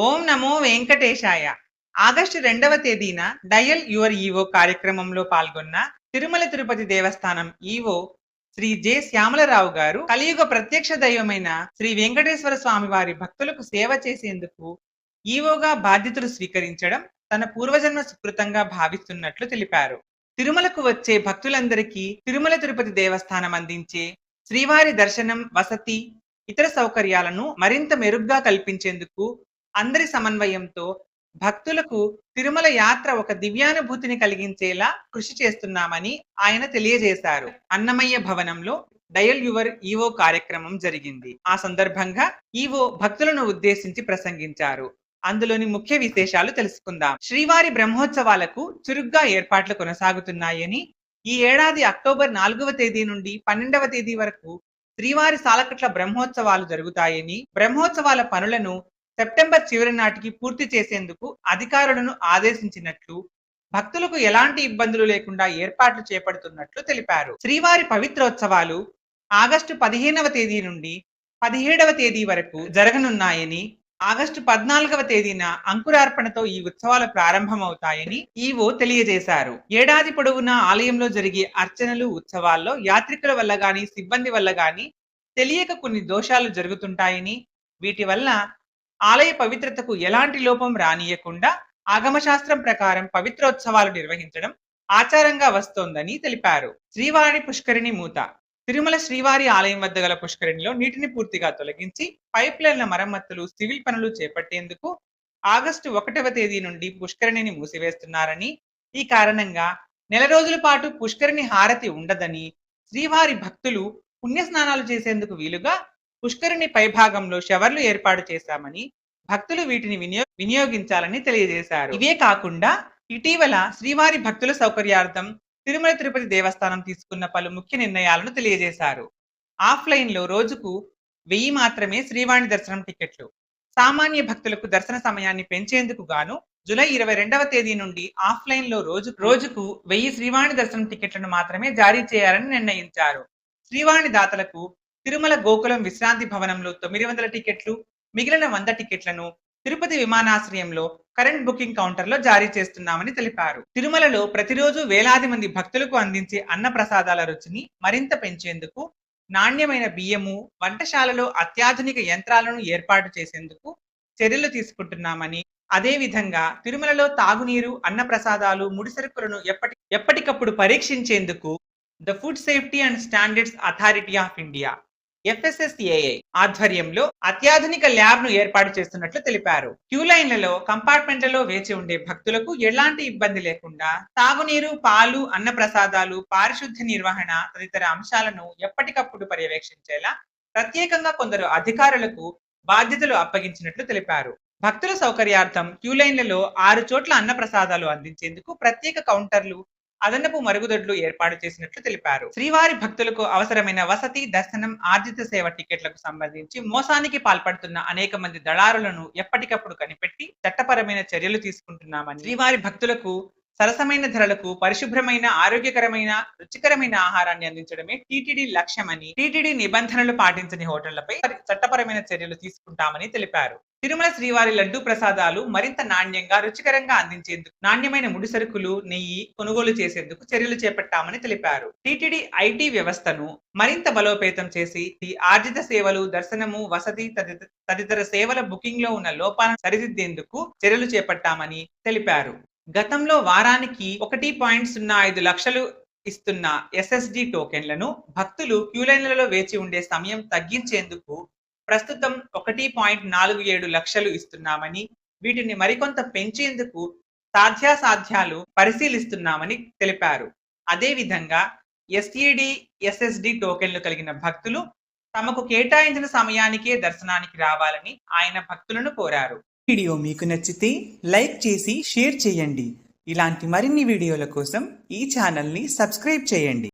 ఓం నమో వెంకటేశాయ. August 2వ తేదీన dial your EO కార్యక్రమంలో పాల్గొన్న తిరుమల తిరుపతి దేవస్థానం ఈవో శ్రీ జె శ్యామలరావు గారు కలియుగ ప్రత్యక్ష దైవమైన శ్రీ వెంకటేశ్వర స్వామి వారి భక్తులకు సేవ చేసేందుకు ఈవోగా బాధ్యతలు స్వీకరించడం తన పూర్వజన్మ సుకృతంగా భావిస్తున్నట్లు తెలిపారు. తిరుమలకు వచ్చే భక్తులందరికీ తిరుమల తిరుపతి దేవస్థానం అందించే శ్రీవారి దర్శనం, వసతి, ఇతర సౌకర్యాలను మరింత మెరుగ్గా కల్పించేందుకు అందరి సమన్వయంతో భక్తులకు తిరుమల యాత్ర ఒక దివ్యానుభూతిని కలిగించేలా కృషి చేస్తున్నామని ఆయన తెలియజేశారు. అన్నమయ్య భవనంలో డయల్ యువర్ ఈవో కార్యక్రమం జరిగింది. ఆ సందర్భంగా ఈవో భక్తులను ఉద్దేశించి ప్రసంగించారు. అందులోని ముఖ్య విశేషాలు తెలుసుకుందాం. శ్రీవారి బ్రహ్మోత్సవాలకు చురుగ్గా ఏర్పాట్లు కొనసాగుతున్నాయని, ఈ ఏడాది అక్టోబర్ 4వ తేదీ నుండి 12వ తేదీ వరకు శ్రీవారి సాలకట్ల బ్రహ్మోత్సవాలు జరుగుతాయని, బ్రహ్మోత్సవాల పనులను సెప్టెంబర్ చివరి నాటికి పూర్తి చేసేందుకు అధికారులను ఆదేశించినట్లు, భక్తులకు ఎలాంటి ఇబ్బందులు లేకుండా ఏర్పాట్లు చేపడుతున్నట్లు తెలిపారు. శ్రీవారి పవిత్రోత్సవాలు ఆగస్టు 15వ తేదీ నుండి 17వ తేదీ వరకు జరగనున్నాయని, ఆగస్టు 14వ తేదీన అంకురార్పణతో ఈ ఉత్సవాలు ప్రారంభమవుతాయని ఈవో తెలియజేశారు. ఏడాది పొడవునా ఆలయంలో జరిగే అర్చనలు, ఉత్సవాల్లో యాత్రికుల వల్ల గాని, సిబ్బంది వల్ల గాని తెలియక కొన్ని దోషాలు జరుగుతుంటాయని, వీటి వల్ల ఆలయ పవిత్రతకు ఎలాంటి లోపం రానియకుండా ఆగమశాస్త్రం ప్రకారం పవిత్రోత్సవాలు నిర్వహించడం ఆచారంగా వస్తోందని తెలిపారు. శ్రీవారి పుష్కరిణి మూత. తిరుమల శ్రీవారి ఆలయం వద్ద గల పుష్కరిణిలో నీటిని పూర్తిగా తొలగించి పైప్ లైన్ల మరమ్మతులు, సివిల్ పనులు చేపట్టేందుకు ఆగస్టు 1వ తేదీ నుండి పుష్కరిణిని మూసివేస్తున్నారని, ఈ కారణంగా నెల రోజుల పాటు పుష్కరిణి హారతి ఉండదని, శ్రీవారి భక్తులు పుణ్యస్నానాలు చేసేందుకు వీలుగా పుష్కరిణి పైభాగంలో షవర్లు ఏర్పాటు చేశామని, భక్తులు వీటిని వినియోగించాలని తెలియజేశారు. ఇవే కాకుండా ఇటీవల శ్రీవారి భక్తుల సౌకర్యార్థం తిరుమల తిరుపతి దేవస్థానం తీసుకున్న పలు ముఖ్య నిర్ణయాలను తెలియజేశారు. ఆఫ్లైన్ లో రోజుకు 1000 మాత్రమే శ్రీవాణి దర్శనం టికెట్లు. సామాన్య భక్తులకు దర్శన సమయాన్ని పెంచేందుకు గాను జూలై 22వ తేదీ నుండి ఆఫ్లైన్ లో రోజుకు 1000 శ్రీవాణి దర్శనం టికెట్లను మాత్రమే జారీ చేయాలని నిర్ణయించారు. శ్రీవాణి దాతలకు తిరుమల గోకులం విశ్రాంతి భవనంలో 900 టికెట్లు, మిగిలిన 100 టికెట్లను తిరుపతి విమానాశ్రయంలో కరెంట్ బుకింగ్ కౌంటర్ లో జారీ చేస్తున్నామని తెలిపారు. తిరుమలలో ప్రతిరోజు వేలాది మంది భక్తులకు అందించే అన్న ప్రసాదాల రుచిని మరింత పెంచేందుకు నాణ్యమైన బియ్యము, వంటశాలలో అత్యాధునిక యంత్రాలను ఏర్పాటు చేసేందుకు చర్యలు తీసుకుంటున్నామని, అదే విధంగా తిరుమలలో తాగునీరు, అన్న ప్రసాదాలు, ముడిసరుకులను ఎప్పటికప్పుడు పరీక్షించేందుకు the food safety and standards authority of India FSSAI ఆధ్వర్యంలో అత్యాధునిక ల్యాబ్ ను ఏర్పాటు చేస్తున్నట్లు తెలిపారు. క్యూ లైన్లలో, కంపార్ట్మెంట్లలో వేచి ఉండే భక్తులకు ఎలాంటి ఇబ్బంది లేకుండా తాగునీరు, పాలు, అన్న ప్రసాదాలు, పారిశుద్ధ్య నిర్వహణ తదితర అంశాలను ఎప్పటికప్పుడు పర్యవేక్షించేలా ప్రత్యేకంగా కొందరు అధికారులకు బాధ్యతలు అప్పగించినట్లు తెలిపారు. భక్తుల సౌకర్యార్థం క్యూ లైన్లలో 6 చోట్ల అన్న ప్రసాదాలు అందించేందుకు ప్రత్యేక కౌంటర్లు, అదనపు మరుగుదొడ్లు ఏర్పాటు చేసినట్లు తెలిపారు. శ్రీవారి భక్తులకు అవసరమైన వసతి, దర్శనం, ఆర్జిత సేవ టికెట్లకు సంబంధించి మోసానికి పాల్పడుతున్న అనేక మంది దళారులను ఎప్పటికప్పుడు కనిపెట్టి చట్టపరమైన చర్యలు తీసుకుంటున్నామని, శ్రీవారి భక్తులకు సరసమైన ధరలకు పరిశుభ్రమైన, ఆరోగ్యకరమైన, రుచికరమైన ఆహారాన్ని అందించడమే టీటీడీ లక్ష్యమని, టీటీడీ నిబంధనలు పాటించని హోటళ్లపై చట్టపరమైన చర్యలు తీసుకుంటామని తెలిపారు. తిరుమల శ్రీవారి లడ్డూ ప్రసాదాలు మరింత నాణ్యంగా, రుచికరంగా అందించేందుకు నాణ్యమైన ముడిసరుకులు, నెయ్యి కొనుగోలు చేసేందుకు చర్యలు చేపట్టామని తెలిపారు. టీటీడీ ఐటీ వ్యవస్థను మరింత బలోపేతం చేసి ఆర్జిత సేవలు, దర్శనము, వసతి తదితర సేవల బుకింగ్ లో ఉన్న లోపాలను సరిదిద్దేందుకు చర్యలు చేపట్టామని తెలిపారు. గతంలో వారానికి 1.05 లక్షలు ఇస్తున్న SSD టోకెన్లను భక్తులు క్యూలైన్లలో వేచి ఉండే సమయం తగ్గించేందుకు ప్రస్తుతం 1.47 లక్షలు ఇస్తున్నామని, వీటిని మరికొంత పెంచేందుకు సాధ్యాసాధ్యాలు పరిశీలిస్తున్నామని తెలిపారు. అదేవిధంగా SED, SSD టోకెన్లు కలిగిన భక్తులు తమకు కేటాయించిన సమయానికే దర్శనానికి రావాలని ఆయన భక్తులను కోరారు. వీడియో మీకు నచ్చితే లైక్ చేసి షేర్ చేయండి. ఇలాంటి మరిన్ని వీడియోల కోసం ఈ ఛానల్ని సబ్స్క్రైబ్ చేయండి.